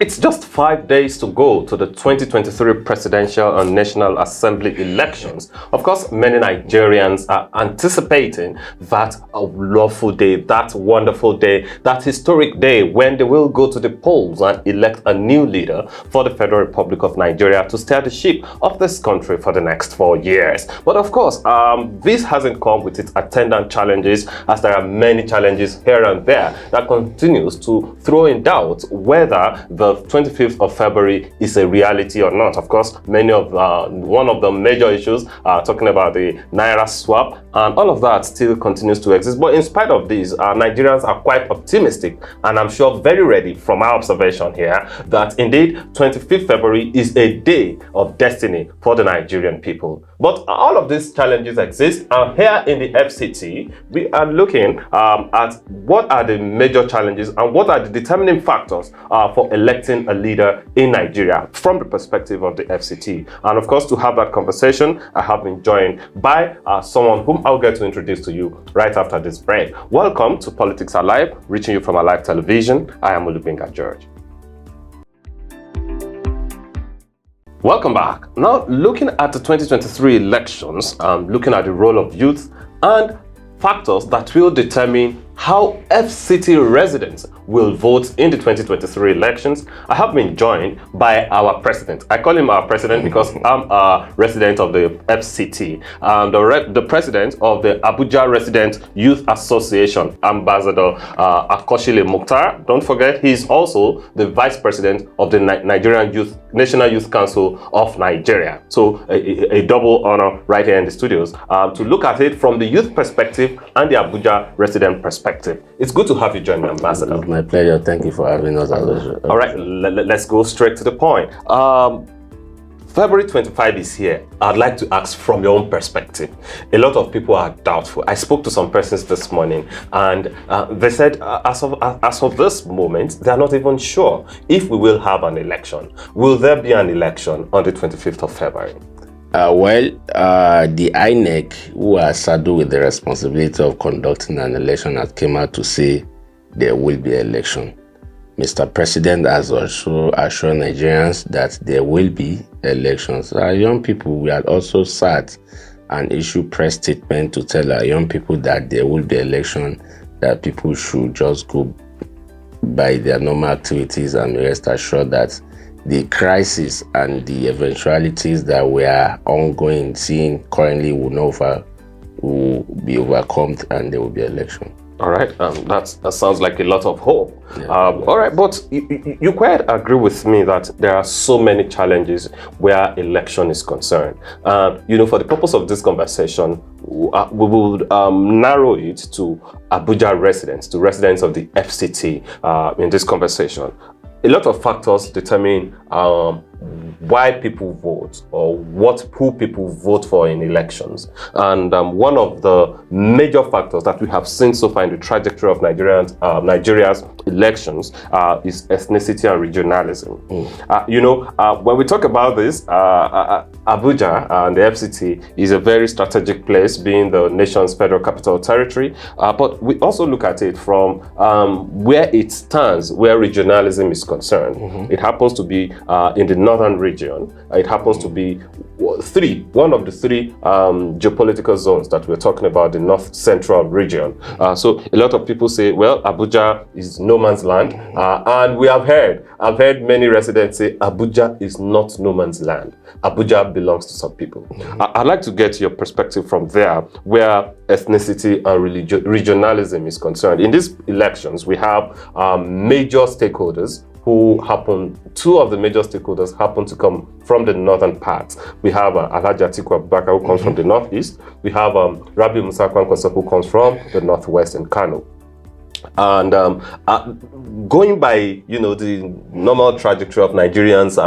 It's just 5 days to go to the 2023 Presidential and National Assembly elections. Of course, many Nigerians are anticipating that lawful day, that wonderful day, that historic day when they will go to the polls and elect a new leader for the Federal Republic of Nigeria to steer the ship of this country for the next 4 years. But of course, this hasn't come with its attendant challenges, as there are many challenges here and there that continues to throw in doubt whether the 25th of February is a reality or not. Of course, one of the major issues talking about the Naira swap, and all of that still continues to exist. But in spite of this, Nigerians are quite optimistic, and I'm sure very ready from our observation here that indeed 25th February is a day of destiny for the Nigerian people. But all of these challenges exist, and here in the FCT, we are looking at what are the major challenges and what are the determining factors for electing a leader in Nigeria from the perspective of the FCT. And of course, to have that conversation, I have been joined by someone whom I'll get to introduce to you right after this break. Welcome to Politics Alive, reaching you from Alive Television. I am Olubinga George. Welcome back. Now, looking at the 2023 elections, looking at the role of youth and factors that will determine how FCT residents will vote in the 2023 elections, I have been joined by our president. I call him our president because I'm a resident of the FCT. The president of the Abuja Resident Youth Association, Ambassador Akoshile Mukhtar. Don't forget, he's also the vice president of the National Youth Council of Nigeria. So a double honor right here in the studios to look at it from the youth perspective and the Abuja resident perspective. It's good to have you join me, Ambassador. It's my pleasure. Thank you for having us. All right, let's go straight to the point. February 25 is here. I'd like to ask from your own perspective. A lot of people are doubtful. I spoke to some persons this morning, and they said as of this moment, they are not even sure if we will have an election. Will there be an election on the 25th of February? The INEC, who are saddled with the responsibility of conducting an election, has come out to say there will be an election. Mr. President has also assured Nigerians that there will be elections. Our young people, we had also sat and issued press statement to tell our young people that there will be election, that people should just go by their normal activities and rest assured that the crisis and the eventualities that we are ongoing seeing currently will be overcome and there will be election. All right, that sounds like a lot of hope. Yeah. All right, but you quite agree with me that there are so many challenges where election is concerned. For the purpose of this conversation, we will narrow it to Abuja residents, to residents of the FCT in this conversation. A lot of factors determine why people vote or who people vote for in elections. And one of the major factors that we have seen so far in the trajectory of Nigeria's elections is ethnicity and regionalism. When we talk about this, Abuja and the FCT is a very strategic place, being the nation's federal capital territory. But we also look at it from where it stands, where regionalism is concerned. It happens to be in the northern region. It happens to be one of the three geopolitical zones that we're talking about, the north central region. So a lot of people say, well, Abuja is no man's land. And I've heard many residents say Abuja is not no man's land. Abuja belongs to some people. I'd like to get your perspective from there, where ethnicity and regionalism is concerned. In these elections, we have major stakeholders two of the major stakeholders happen to come from the northern parts. We have Alhaji Atiku Abubakar, who comes from the northeast. We have Rabi Musa Kwankwaso, who comes from the northwest in Kano. And going by the normal trajectory of Nigerians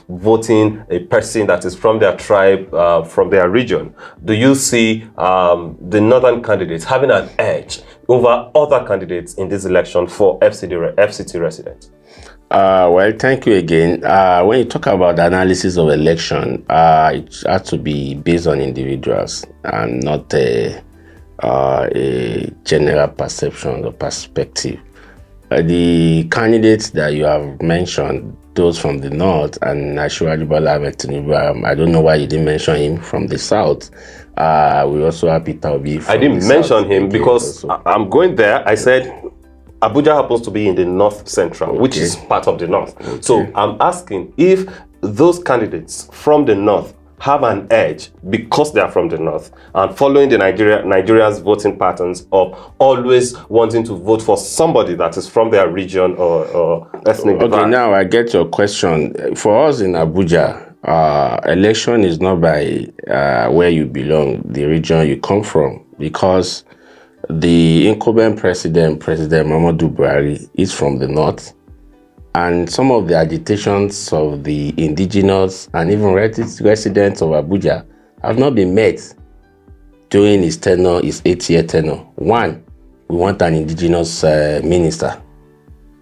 voting a person that is from their tribe, from their region, do you see the northern candidates having an edge over other candidates in this election for FCT residents? Thank you again. When you talk about the analysis of election, it has to be based on individuals and not a general perception or perspective. the candidates that you have mentioned, those from the north, and Asiwaju Bola Ahmed Tinubu, I don't know why you didn't mention him from the south. We also have Peter Obi. I didn't mention him because I'm going there. I said Abuja happens to be in the north central, which is part of the north. So I'm asking if those candidates from the north have an edge because they are from the north and following the Nigeria's voting patterns of always wanting to vote for somebody that is from their region or ethnic divide. Okay, now I get your question. For us in Abuja, election is not by where you belong, the region you come from, because the incumbent President Muhammadu Buhari, is from the north. And some of the agitations of the indigenous and even residents of Abuja have not been met during his tenure, his 8-year tenure. One, we want an indigenous minister.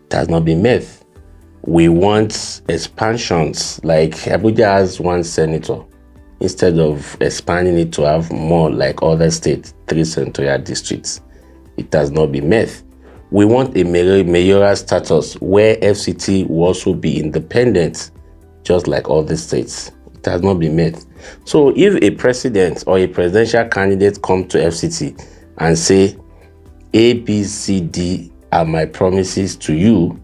It has not been met. We want expansions, like Abuja has one senator. Instead of expanding it to have more like other states, 3 senatorial districts, it has not been met. We want a mayoral status where FCT will also be independent, just like other states. It has not been met. So if a president or a presidential candidate come to FCT and say, A, B, C, D are my promises to you,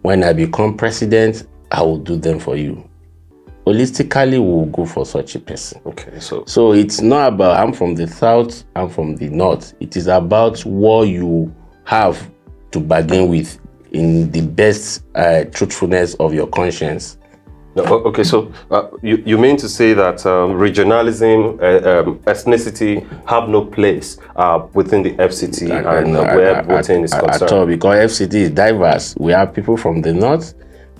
when I become president, I will do them for you. Holistically, we will go for such a person. Okay, so it's not about I'm from the south, I'm from the north. It is about what you have to bargain with in the best truthfulness of your conscience. Okay, so you mean to say that regionalism, ethnicity have no place within the FCT and where voting is concerned? At all, because FCT is diverse. We have people from the north,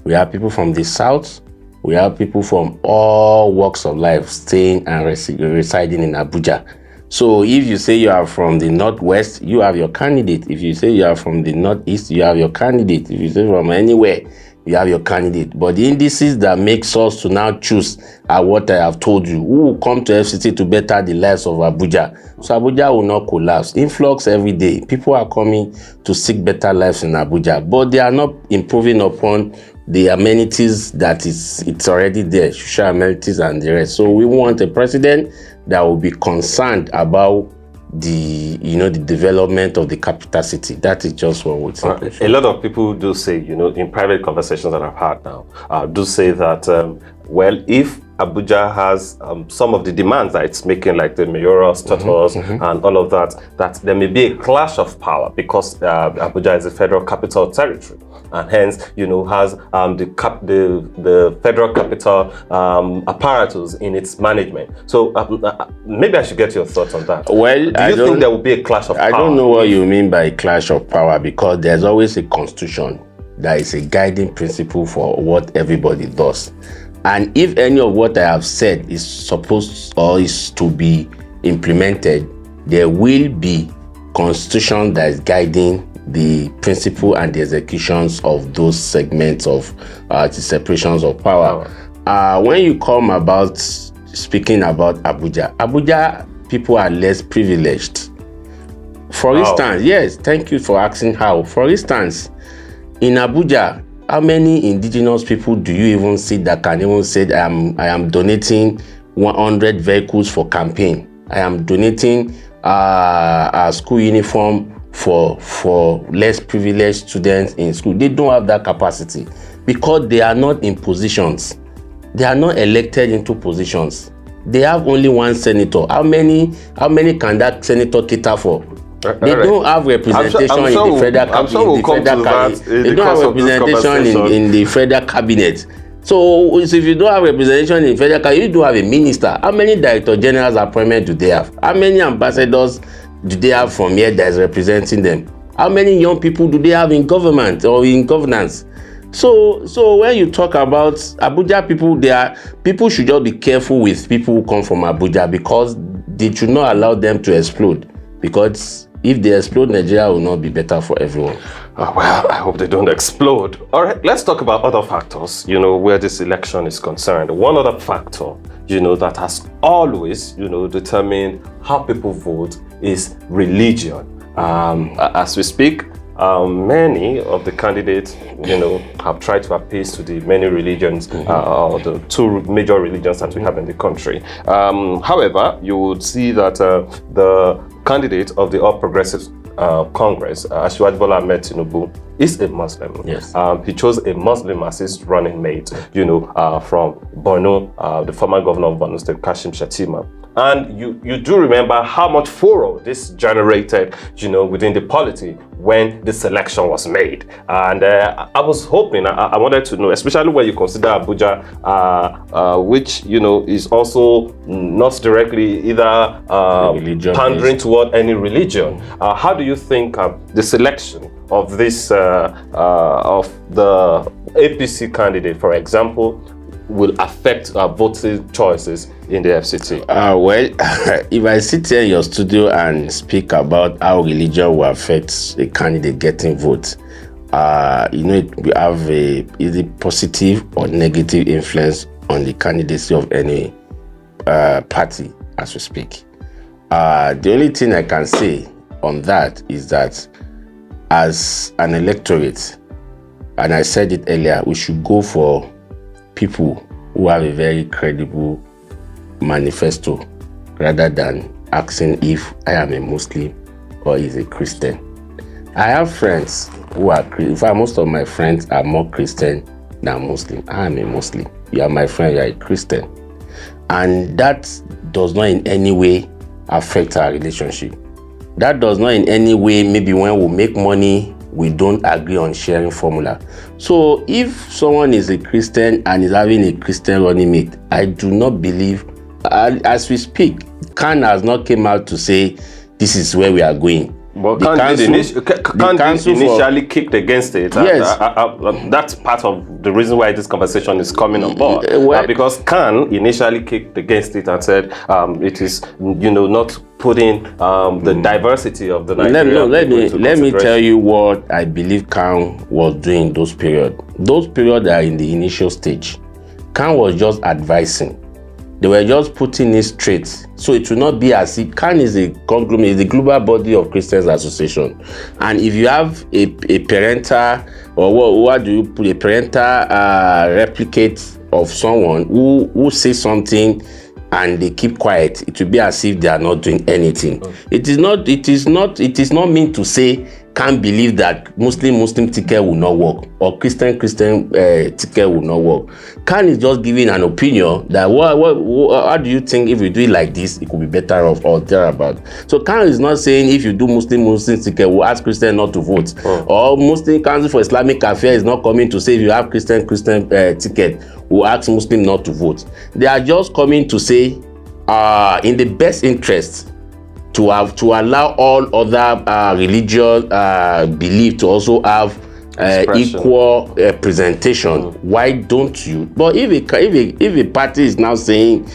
we have people from the south, we have people from all walks of life staying and residing in Abuja. So if you say you are from the northwest, you have your candidate. If you say you are from the northeast, you have your candidate. If you say from anywhere, you have your candidate. But the indices that makes us to now choose are what I have told you. Who will come to FCT to better the lives of Abuja? So Abuja will not collapse. Influx every day. People are coming to seek better lives in Abuja, but they are not improving upon the amenities that it's already there, social amenities and the rest. So we want a president that will be concerned about the development of the capital city. That is just what we think. A lot of people do say, in private conversations that I've had now, do say that, well, if Abuja has some of the demands that it's making, like the mayoral status and all of that, that there may be a clash of power because Abuja is a federal capital territory and hence, has the federal capital apparatus in its management. So maybe I should get your thoughts on that. Well, do you think there will be a clash of power? I don't know what you mean by clash of power, because there's always a constitution that is a guiding principle for what everybody does. And if any of what I have said is supposed or is to be implemented, there will be constitution that is guiding the principle and the executions of those segments of the separations of power. When you come about speaking about Abuja people are less privileged. For instance, yes, thank you for asking how. For instance, in Abuja, how many indigenous people do you even see that can even say I am donating 100 vehicles for campaign? I am donating a school uniform for less privileged students in school. They don't have that capacity because they are not in positions. They are not elected into positions. They have only one senator. How many can that senator cater for? They don't have representation in the federal cabinet. They don't have representation in the federal cabinet. So if you don't have representation in federal cabinet, you don't have a minister. How many director generals appointment do they have? How many ambassadors do they have from here that is representing them? How many young people do they have in government or in governance? So when you talk about Abuja people should just be careful with people who come from Abuja, because they should not allow them to explode, because if they explode, Nigeria will not be better for everyone. Well, I hope they don't explode. All right, let's talk about other factors, where this election is concerned. One other factor, that has always, determined how people vote is religion. As we speak, many of the candidates, have tried to appease to the many religions, or the two major religions that we have in the country. However, you would see that the candidate of the All Progressives Congress, Asiwaju Bola Ahmed Tinubu, is a Muslim. Yes. He chose a Muslim as his running mate, from Borno, the former governor of Borno State, Kashim Shettima. And you do remember how much furor this generated, within the polity when the selection was made. And I was hoping, I wanted to know, especially when you consider Abuja, which, is also not directly either pandering toward any religion. How do you think the selection of this, of the APC candidate, for example, will affect voting choices in the FCT? Well, if I sit here in your studio and speak about how religion will affect a candidate getting votes, it will have either positive or negative influence on the candidacy of any party as we speak. The only thing I can say on that is that as an electorate, and I said it earlier, we should go for people who have a very credible manifesto rather than asking if I am a Muslim or is a Christian. I have friends who are Christian. In fact, most of my friends are more Christian than Muslim. I am a Muslim. You are my friend, you are a Christian. And that does not in any way affect our relationship. That does not in any way, maybe when we make money, we don't agree on sharing formula. So if someone is a Christian and is having a Christian running mate, I do not believe, as we speak, Khan has not come out to say this is where we are going. Well, Khan initially kicked against it. Yes. That's part of the reason why this conversation is coming on board. Because Khan initially kicked against it and said it is, not putting the diversity of the Nigerian let me tell you what I believe Khan was doing those periods. Those periods are in the initial stage. Khan was just advising. They were just putting it straight. So it will not be as if Khan is a conglomerate, is the global body of Christians Association. And if you have a parental, or what do you put, a parental replicate of someone who says something and they keep quiet, it will be as if they are not doing anything. It is not meant to say can't believe that Muslim ticket will not work or Christian ticket will not work. Khan is just giving an opinion that how do you think if you do it like this, it could be better off or thereabout. So Khan is not saying if you do Muslim ticket, we'll ask Christian not to vote. Or Muslim Council for Islamic Affairs is not coming to say if you have Christian ticket, we'll ask Muslim not to vote. They are just coming to say in the best interest to allow all other religious belief to also have equal presentation. Why don't you? But if a party is now saying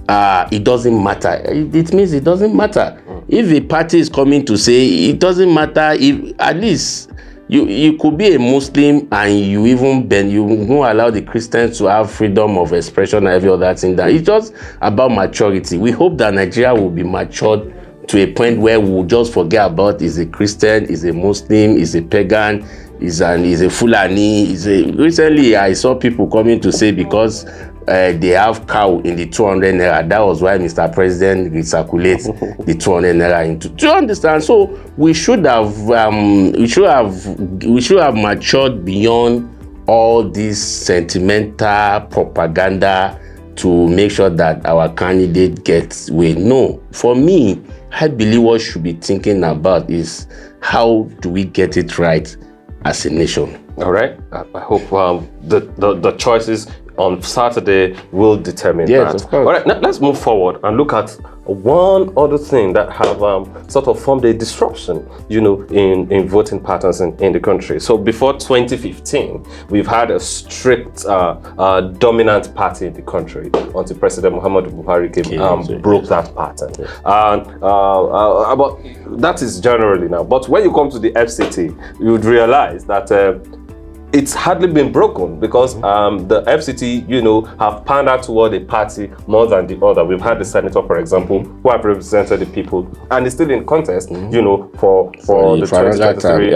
it doesn't matter, it means it doesn't matter. If a party is coming to say it doesn't matter, if at least you could be a Muslim and you won't allow the Christians to have freedom of expression and every other thing. That it's just about maturity. We hope that Nigeria will be matured to a point where we'll just forget about is a Christian, is a Muslim, is a pagan, is a Fulani. Recently I saw people coming to say because they have cow in the 200 naira, that was why Mr. President recirculates the 200 naira into. Do you understand? So we should have matured beyond all this sentimental propaganda to make sure that our candidate gets way. No, for me, I believe what should be thinking about is how do we get it right as a nation. All right. I hope the choices on Saturday will determine that. Yes, of course. All right, now let's move forward and look at one other thing that have sort of formed a disruption, in voting patterns in the country. So before 2015, we've had a strict dominant party in the country until President Muhammadu Buhari came broke that pattern. But that is generally now. But when you come to the FCT, you would realize that it's hardly been broken because the FCT, have pandered toward a party more than the other. We've had the senator, for example, who have represented the people and is still in contest, for the 2023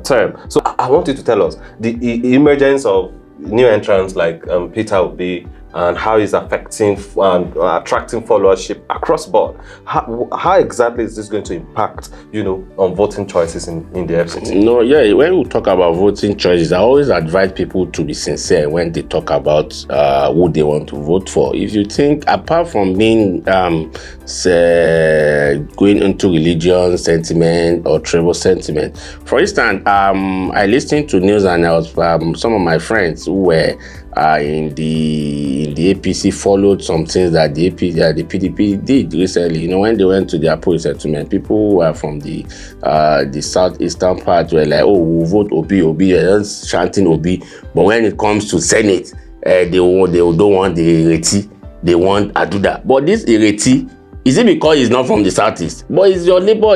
term. So I want you to tell us the emergence of new entrants like Peter Obi and how it's affecting and attracting followership across board. How exactly is this going to impact, on voting choices in the FCT? No, yeah, when we talk about voting choices, I always advise people to be sincere when they talk about who they want to vote for. If you think, apart from being going into religion sentiment or tribal sentiment, for instance, I listened to news and I was some of my friends who were in the APC followed some things that the PDP did recently. When they went to their resettlement, people who were from the southeastern part were like, "Oh, we'll vote Obi," they're just chanting Obi. But when it comes to Senate, they don't want the Ireti, they want Aduda. But this Ireti, is it because he's not from the southeast? But it's your labor.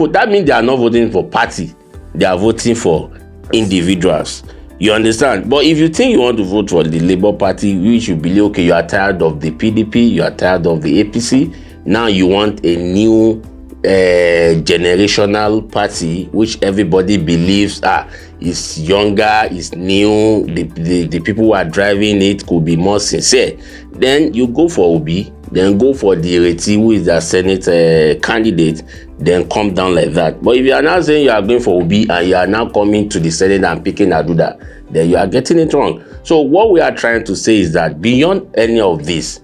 That means they are not voting for party. They are voting for individuals. You understand? But if you think you want to vote for the Labour Party, you should believe, okay, you are tired of the PDP, you are tired of the APC, now you want a new generational party which everybody believes is younger, is new, the people who are driving it could be more sincere, then you go for Obi, then go for the Ireti, who is the Senate candidate, then come down like that. But if you are now saying you are going for Obi and you are now coming to the Senate and picking Aduda, then you are getting it wrong. So what we are trying to say is that beyond any of this,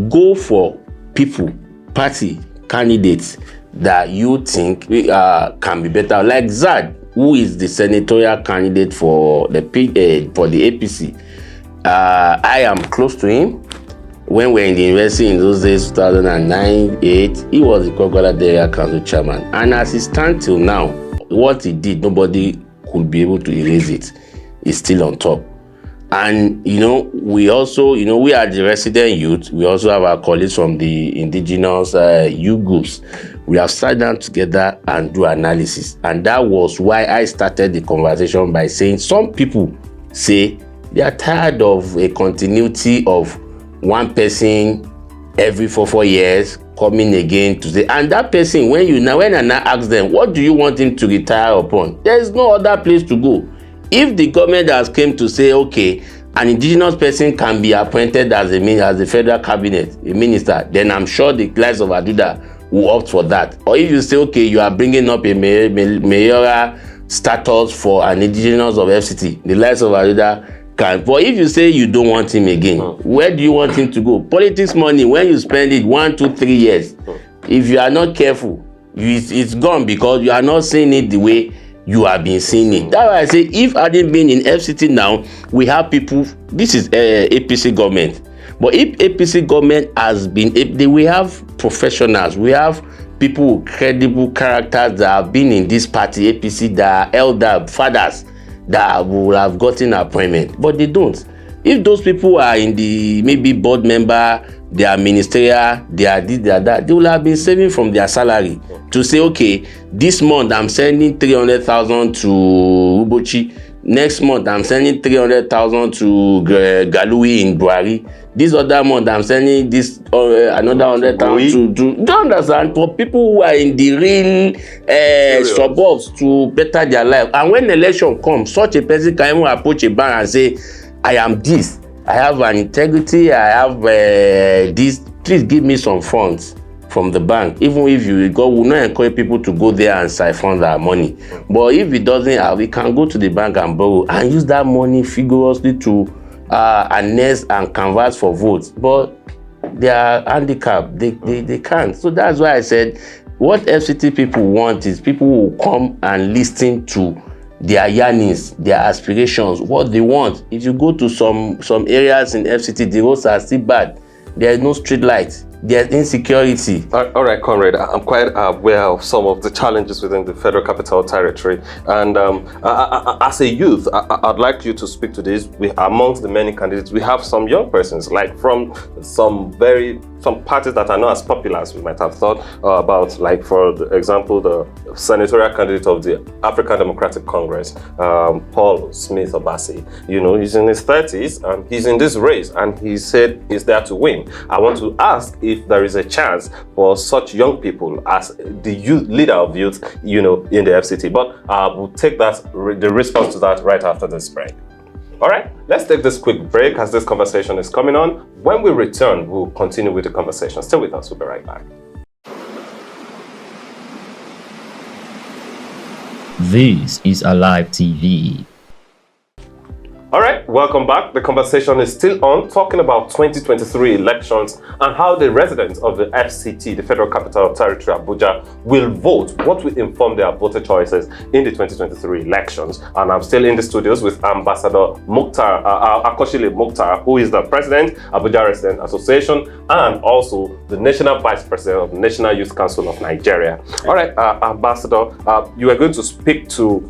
go for people, party, candidates that you think can be better. Like Zad, who is the senatorial candidate for the APC. I am close to him. When we were in the university in those days, 2009-8, he was the Kokola Area Council chairman. And as he stands till now, what he did, nobody could be able to erase it. He's still on top. And, we also, we are the resident youth. We also have our colleagues from the indigenous youth groups. We have sat down together and do analysis. And that was why I started the conversation by saying some people say they are tired of a continuity of one person every 4 years coming again to say, and that person, when I now ask them, what do you want him to retire upon? There is no other place to go. If the government has came to say, okay, an indigenous person can be appointed as the federal cabinet, a minister, then I'm sure the likes of Aduda will opt for that. Or if you say, okay, you are bringing up a mayoral status for an indigenous of FCT, the likes of Aduda can. But if you say you don't want him again, where do you want him to go? Politics money, when you spend it 1, 2, 3 years, if you are not careful, it's gone because you are not seeing it the way you have been seeing it. That's why I say, if I hadn't been in FCT now, we have people, this is APC government. But if APC government has been, we have professionals, we have people with credible characters that have been in this party, APC, that are elder fathers, that will have gotten appointment, but they don't. If those people are in the maybe board member, they are ministerial, they are this, they are that, they will have been saving from their salary to say, okay, this month I'm sending 300,000 to Ubochi, next month I'm sending 300,000 to Galui in Buhari, this other month I'm sending this another 100,000 to do you understand? For people who are in the real suburbs to better their life. And when election comes, such a person can even approach a bank and say, I am this, I have an integrity, I have this, please give me some funds from the bank. Even if God will not encourage people to go there and siphon their money. But if it doesn't have, we can go to the bank and borrow and use that money vigorously to harness and canvass for votes. But they are handicapped, they can't. So that's why I said what FCT people want is people who will come and listen to their yearnings, their aspirations, what they want. If you go to some areas in FCT, the roads are still bad. There is no street lights. There's insecurity. All right, Conrad, I'm quite aware of some of the challenges within the Federal Capital Territory. And as a youth, I'd like you to speak to this. Amongst the many candidates, we have some young persons, like from some very some parties that are not as popular as we might have thought about, like for example, the senatorial candidate of the African Democratic Congress, Paul Smith Obasi. He's in his 30s and he's in this race, and he said he's there to win. I want to ask if there is a chance for such young people as the leader of youth, in the FCT. But we'll take the response to that right after this break. All right, let's take this quick break as this conversation is coming on. When we return, we'll continue with the conversation. Stay with us. We'll be right back. This is Alive TV. All right, welcome back. The conversation is still on, talking about 2023 elections and how the residents of the FCT, the Federal Capital Territory, Abuja, will vote, what will inform their voter choices in the 2023 elections. And I'm still in the studios with Ambassador Akoshile Mukhtar, who is the President, Abuja Resident Association, and also the National Vice President of the National Youth Council of Nigeria. All right, Ambassador, you are going to speak to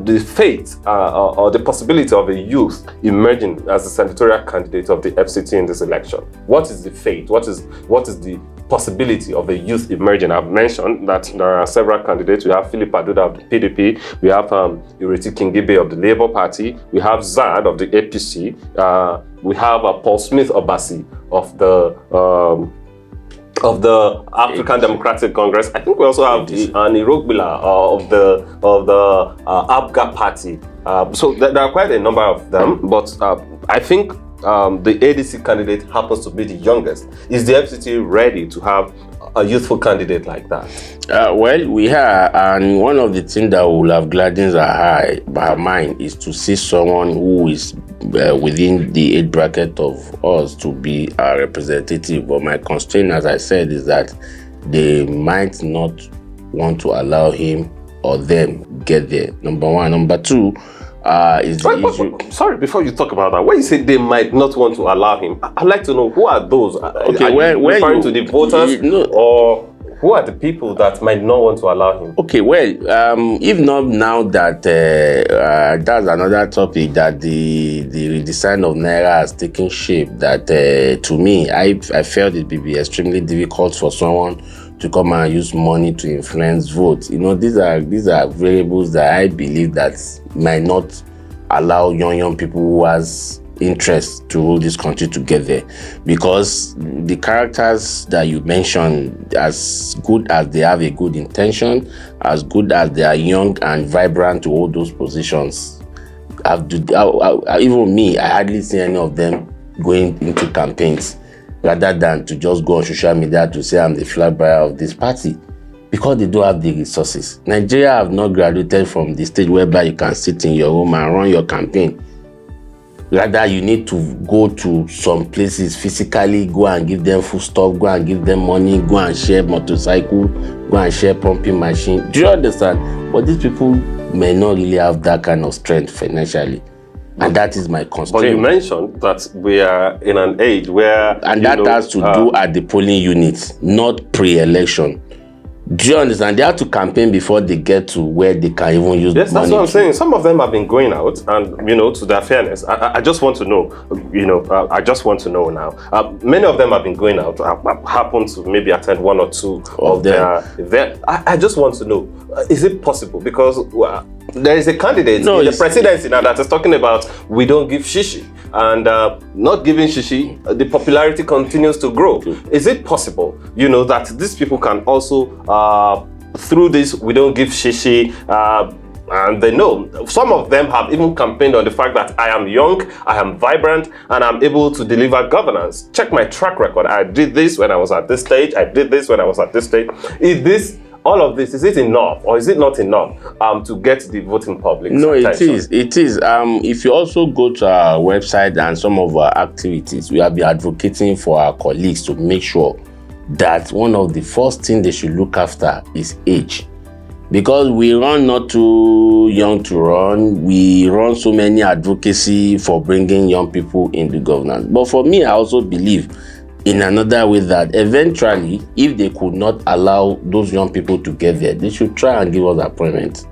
the fate or the possibility of a youth emerging as the senatorial candidate of the FCT in this election. What is the fate? What is the possibility of a youth emerging? I've mentioned that there are several candidates. We have Philip Aduda of the PDP. We have Ireti Kingibe of the Labour Party. We have Zad of the APC. We have Paul Smith Obasi of the African Democratic Congress. I think we also have Nirogbila of the Abga Party. So there are quite a number of them, but I think the ADC candidate happens to be the youngest. Is the FCT ready to have a youthful candidate like that? Well, we are, and one of the things that will have gladdened our mind is to see someone who is within the age bracket of us to be our representative. But my constraint, as I said, is that they might not want to allow him or them get there. Number one. Number two, is the issue. Sorry, before you talk about that, when you say they might not want to allow him, I'd like to know who are those? Okay, are you referring to the voters, or who are the people that might not want to allow him? Okay, well, if not now that that's another topic, that the redesign of Naira has taken shape, that to me, I felt it would be extremely difficult for someone to come and use money to influence votes. These are variables that I believe that might not allow young people who has interest to rule this country to get there, because the characters that you mentioned, as good as they have a good intention, as good as they are young and vibrant to hold those positions, even me, I hardly see any of them going into campaigns rather than to just go on social media to say I'm the flag bearer of this party, because they don't have the resources. Nigeria have not graduated from the stage whereby you can sit in your home and run your campaign. Rather, you need to go to some places physically, go and give them food stuff, go and give them money, go and share motorcycle, go and share pumping machine. Do you understand? But these people may not really have that kind of strength financially. And that is my constraint. But you mentioned that we are in an age where... And that has to do at the polling unit, not pre-election. Do you understand? They have to campaign before they get to where they can even use money. Yes, that's what I'm saying. Some of them have been going out, and to their fairness, I just want to know. I just want to know now. Many of them have been going out. I happen to maybe attend one or two of their events. I just want to know: is it possible? Because there is a candidate in the presidency now that is talking about we don't give shishi, and not giving shishi, the popularity continues to grow. Is it possible, that these people can also, through this we don't give shishi, and they know, some of them have even campaigned on the fact that I am young, I am vibrant, and I'm able to deliver governance. Check my track record. I did this when I was at this stage. I did this when I was at this stage. All of this, is it enough or is it not enough to get the voting public? No, attention? It is. If you also go to our website and some of our activities, we have been advocating for our colleagues to make sure that one of the first things they should look after is age. Because we run not too young to run, we run so many advocacy for bringing young people into governance. But for me, I also believe in another way that eventually, if they could not allow those young people to get there, they should try and give us appointments.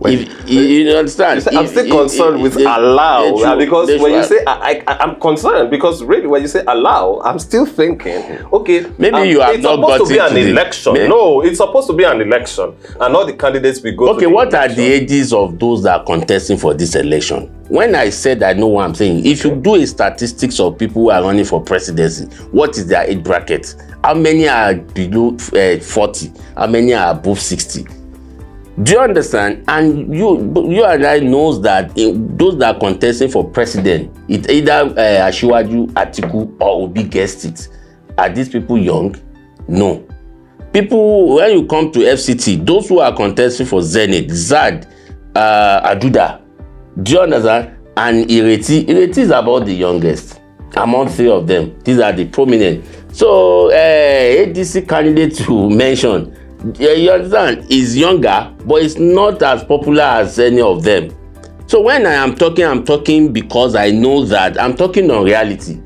If you understand, I'm still concerned with allow, because when you say I'm concerned, because really when you say allow, I'm still thinking, okay, maybe you have it's not supposed got to be an election. No, it's supposed to be an election, and all the candidates will go. Okay, what are the ages of those that are contesting for this election? When I said I know what I'm saying, if you do a statistics of people who are running for presidency, what is their age bracket? How many are below 40? How many are above 60? Do you understand? And you and I knows that those that are contesting for president, it either Asiwaju, Atiku, or Obi guessed it. Are these people young? No. People, when you come to FCT, those who are contesting for Zenith, Zad, Aduda, do you understand? And Ireti is about the youngest among three of them. These are the prominent. So ADC candidate you mentioned, you understand, is younger, but it's not as popular as any of them. So when I am talking, I'm talking because I know that I'm talking on reality.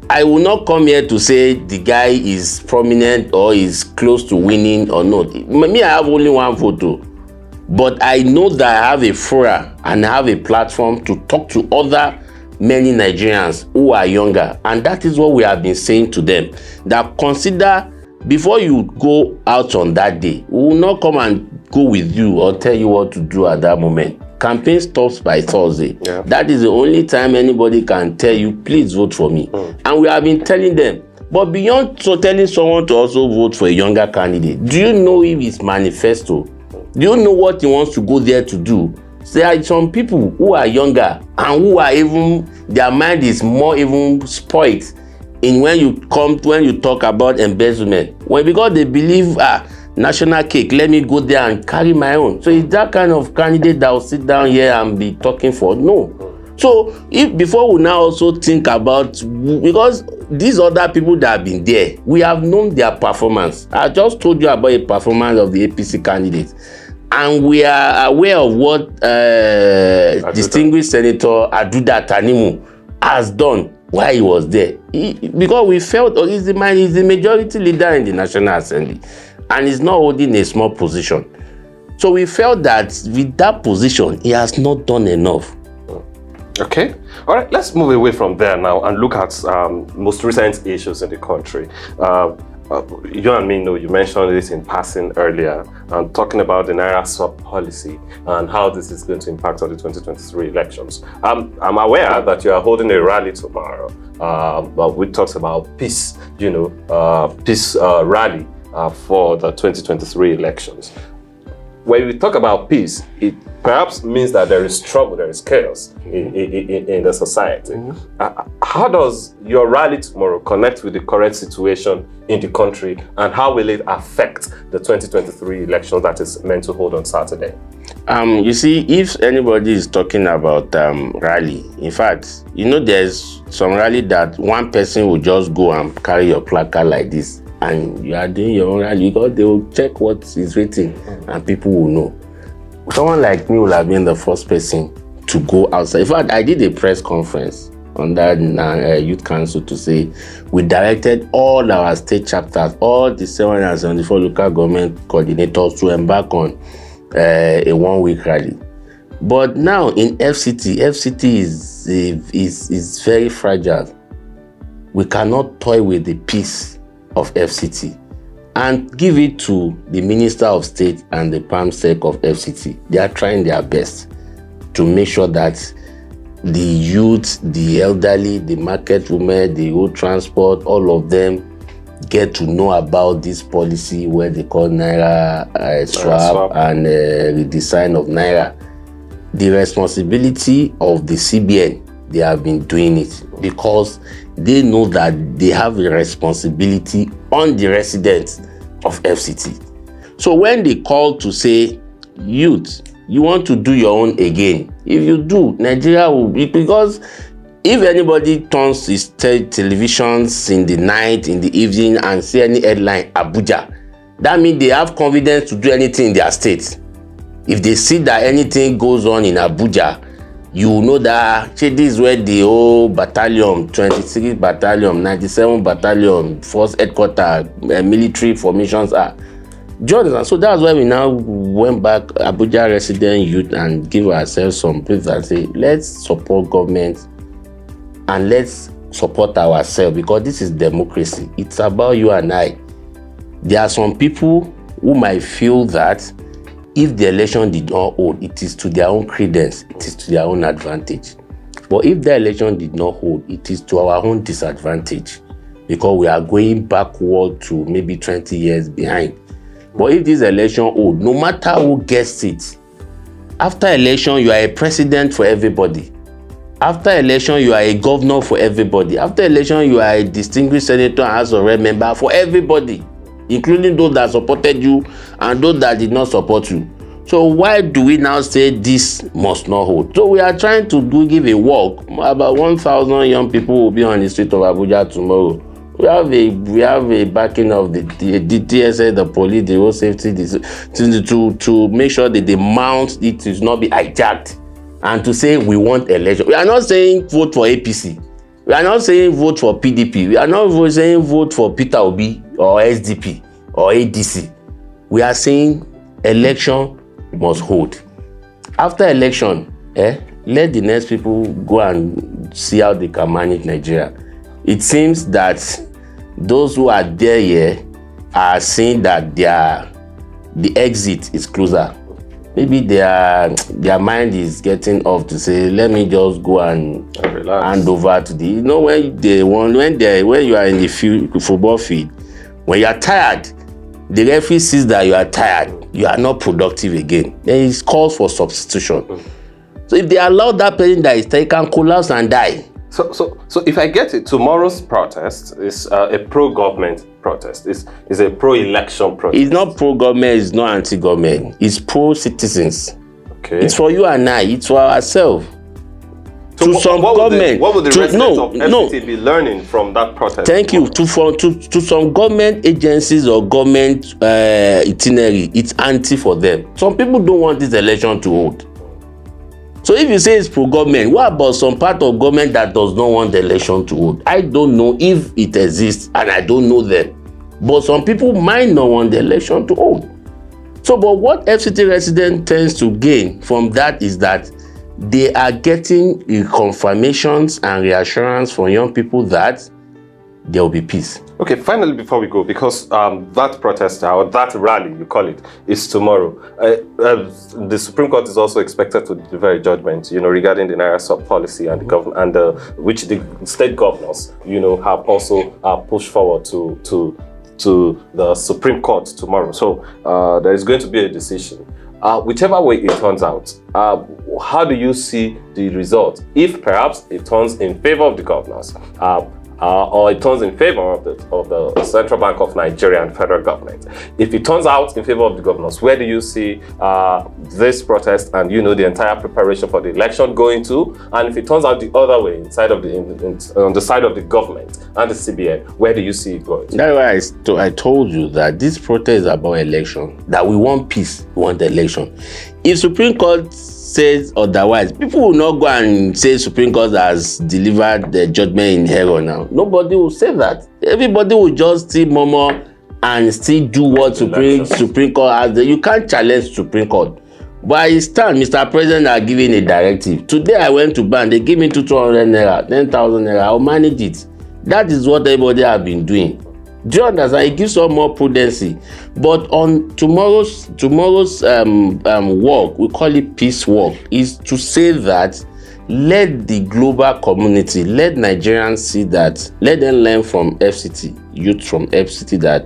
I will not come here to say the guy is prominent or is close to winning or not. Me, I have only one photo, but I know that I have a forum and I have a platform to talk to other many Nigerians who are younger, and that is what we have been saying to them, that consider before you go out on that day. We will not come and go with you or tell you what to do at that moment. Campaign stops by Thursday. Yeah. That is the only time anybody can tell you, please vote for me. And we have been telling them. But beyond telling someone to also vote for a younger candidate, do you know if it's manifesto? Do you know what he wants to go there to do? There are some people who are younger and who are even, their mind is more even spoiled in when you talk about embezzlement. Because they believe, national cake, let me go there and carry my own. So is that kind of candidate that will sit down here and be talking for? No. So if before we now also think about, because these other people that have been there, we have known their performance. I just told you about a performance of the APC candidate, and we are aware of what distinguished Senator Aduda Tanimu has done while he was there. Because we felt he's the majority leader in the National Assembly, and he's not holding a small position. So we felt that with that position, he has not done enough. Okay. All right, let's move away from there now and look at most recent issues in the country. You and me know you mentioned this in passing earlier, and talking about the Naira swap policy and how this is going to impact on the 2023 elections. I'm aware that you are holding a rally tomorrow, which talks about peace, peace rally for the 2023 elections. When we talk about peace, it perhaps means that there is trouble, there is chaos in the society. How does your rally tomorrow connect with the current situation in the country, and how will it affect the 2023 election that is meant to hold on Saturday? You see, if anybody is talking about rally, in fact, there's some rally that one person will just go and carry your placard like this, and you are doing your own rally, because they will check what is written and people will know. Someone like me will have been the first person to go outside. In fact, I did a press conference on that youth council to say we directed all our state chapters, all the 774 local government coordinators to embark on a 1-week rally. But now in FCT is very fragile. We cannot toy with the peace of FCT and give it to the Minister of State and the PAMSEC of FCT. They are trying their best to make sure that the youth, the elderly, the market women, the road transport, all of them get to know about this policy where they call Naira swap and redesign of Naira. The responsibility of the CBN, they have been doing it because they know that they have a responsibility on the residents of FCT. So when they call to say, youth, you want to do your own again, if you do, Nigeria will be, because if anybody turns his televisions in the night, in the evening, and see any headline, Abuja, that means they have confidence to do anything in their state. If they see that anything goes on in Abuja, you know that this is where the whole battalion, 26th battalion, 97th battalion, 1st headquarters, military formations are. Do you understand? So that's why we now went back, Abuja resident youth, and give ourselves some people that say, let's support government and let's support ourselves, because this is democracy. It's about you and I. There are some people who might feel that if the election did not hold, it is to their own credence, it is to their own advantage. But if the election did not hold, it is to our own disadvantage, because we are going backward to maybe 20 years behind. But if this election hold, no matter who gets it, after election, you are a president for everybody. After election, you are a governor for everybody. After election, you are a distinguished senator and House of Rep member for everybody, including those that supported you and those that did not support you. So why do we now say this must not hold? So we are trying to give a walk. About 1,000 young people will be on the street of Abuja tomorrow. We have a backing of the TSA, the police, the road safety, to make sure that the mount it does not be hijacked, and to say we want election. We are not saying vote for APC. We are not saying vote for PDP. We are not saying vote for Peter Obi or SDP or ADC. We are saying election must hold. After election, let the next people go and see how they can manage Nigeria. It seems that those who are there here are seeing that the exit is closer. Maybe their mind is getting off to say, let me just go and hand over to the, when you are in the football field, when you are tired, the referee sees that you are tired, you are not productive again, then it calls for substitution. So if they allow that person that is tired, he can collapse and die. So if I get it, tomorrow's protest is a pro-government protest. It's a pro-election protest. It's not pro-government, it's not anti-government. It's pro-citizens. Okay. It's for you and I. It's for ourselves. So what would the residents of FCT be learning from that protest? Thank you. To some government agencies or government itinerary, it's anti for them. Some people don't want this election to hold. So if you say it's pro-government, what about some part of government that does not want the election to hold? I don't know if it exists, and I don't know them. But some people might not want the election to hold. So, but what FCT resident tends to gain from that is that they are getting confirmations and reassurance from young people that there will be peace. Okay, finally, before we go, because that protest or that rally, you call it, is tomorrow. The Supreme Court is also expected to deliver a judgment, regarding the Naira sub-policy and the government, and which the state governors, have also pushed forward to the Supreme Court tomorrow. So there is going to be a decision. Whichever way it turns out, how do you see the result? If perhaps it turns in favor of the governors, or it turns in favor of the Central Bank of Nigeria and federal government. If it turns out in favor of the governors, where do you see this protest and the entire preparation for the election going to? And if it turns out the other way, on the side of the government and the CBN, where do you see it going? That's why I told you that this protest is about election, that we want peace, we want election. If Supreme Court says otherwise, people will not go and say Supreme Court has delivered the judgment in error now. Nobody will say that. Everybody will just still murmur and still do what Supreme Court has. You can't challenge Supreme Court. But I stand, Mr. President are giving a directive. Today I went to bank, they give me 200 naira, 10,000 naira. I'll manage it. That is what everybody have been doing. Do you understand? It gives some more prudency. But on tomorrow's walk, we call it peace walk, is to say that let the global community, let Nigerians see that, let them learn from FCT, youth from FCT, that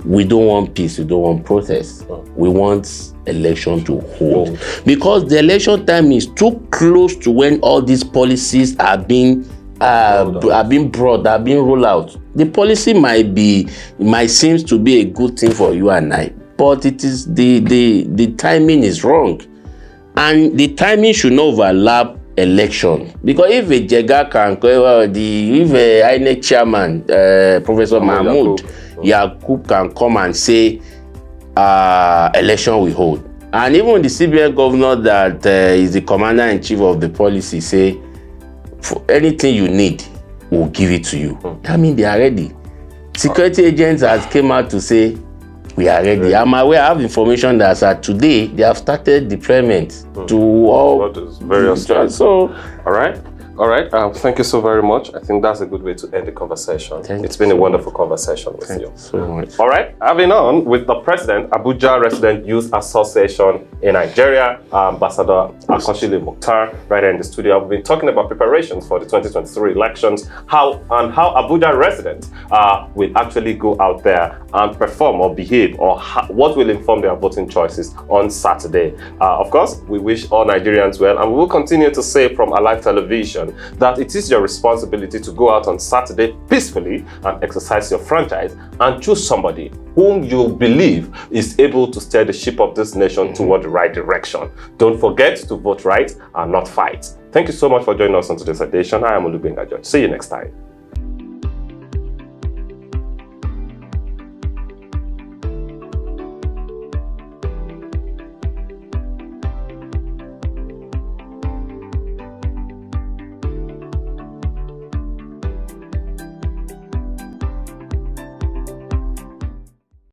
we don't want peace, we don't want protest. We want election to hold. Because the election time is too close to when all these policies are being rolled out. The policy might seem to be a good thing for you and I, but it is the timing is wrong, and the timing should not overlap election. Because if a Jega can if a INEC chairman, Professor Mahmoud Yakub can come and say election we hold, and even the CBN governor that is the commander-in-chief of the policy say, for anything you need, we'll give it to you. That means they are ready. Security agents has came out to say, We are ready. I'm aware, I have information that as at today, they have started deployment to all various states. So, all right. Thank you so very much. I think that's a good way to end the conversation. It's been a wonderful conversation with you. So much. All right. Having on with the president, Abuja Resident Youth Association in Nigeria, Ambassador Akoshile Mukhtar, right here in the studio. We've been talking about preparations for the 2023 elections, how Abuja residents will actually go out there and perform or behave, or what will inform their voting choices on Saturday. Of course, we wish all Nigerians well, and we will continue to say from Alive Television that it is your responsibility to go out on Saturday peacefully and exercise your franchise and choose somebody whom you believe is able to steer the ship of this nation toward the right direction. Don't forget to vote right and not fight. Thank you so much for joining us on today's edition. I am Olubenga George. See you next time.